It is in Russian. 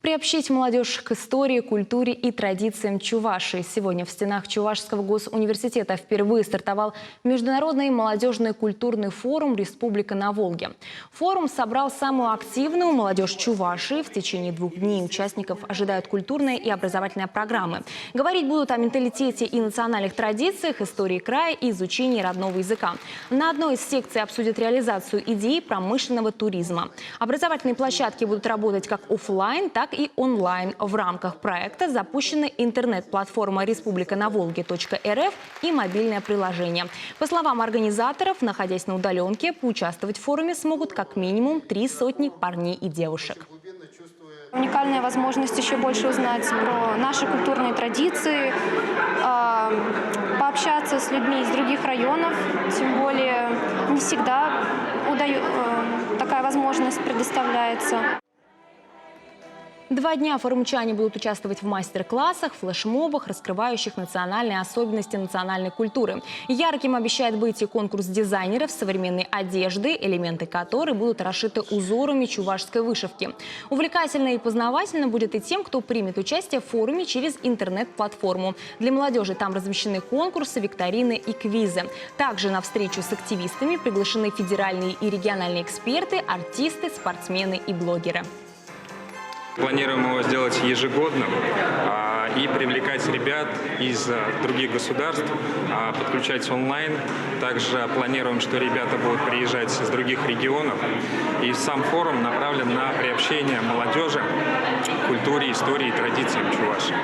Приобщить молодежь к истории, культуре и традициям Чувашии. Сегодня в стенах Чувашского госуниверситета впервые стартовал Международный молодежный культурный форум «Республика на Волге». Форум собрал самую активную молодежь Чувашии. В течение 2 дней участников ожидают культурные и образовательные программы. Говорить будут о менталитете и национальных традициях, истории края и изучении родного языка. На одной из секций обсудят реализацию идей промышленного туризма. Образовательные площадки будут работать как офлайн, так и онлайн. В рамках проекта запущены интернет-платформа «Республика на Волге.рф» и мобильное приложение. По словам организаторов, находясь на удаленке, поучаствовать в форуме смогут как минимум 300 парней и девушек. Уникальная возможность еще больше узнать про наши культурные традиции, пообщаться с людьми из других районов, тем более не всегда такая возможность предоставляется. 2 дня форумчане будут участвовать в мастер-классах, флешмобах, раскрывающих национальные особенности национальной культуры. Ярким обещает быть и конкурс дизайнеров современной одежды, элементы которой будут расшиты узорами чувашской вышивки. Увлекательно и познавательно будет и тем, кто примет участие в форуме через интернет-платформу. Для молодежи там размещены конкурсы, викторины и квизы. Также на встречу с активистами приглашены федеральные и региональные эксперты, артисты, спортсмены и блогеры. Планируем его сделать ежегодным и привлекать ребят из других государств, подключать онлайн. Также планируем, что ребята будут приезжать из других регионов. И сам форум направлен на приобщение молодежи к культуре, истории и традициям Чувашии.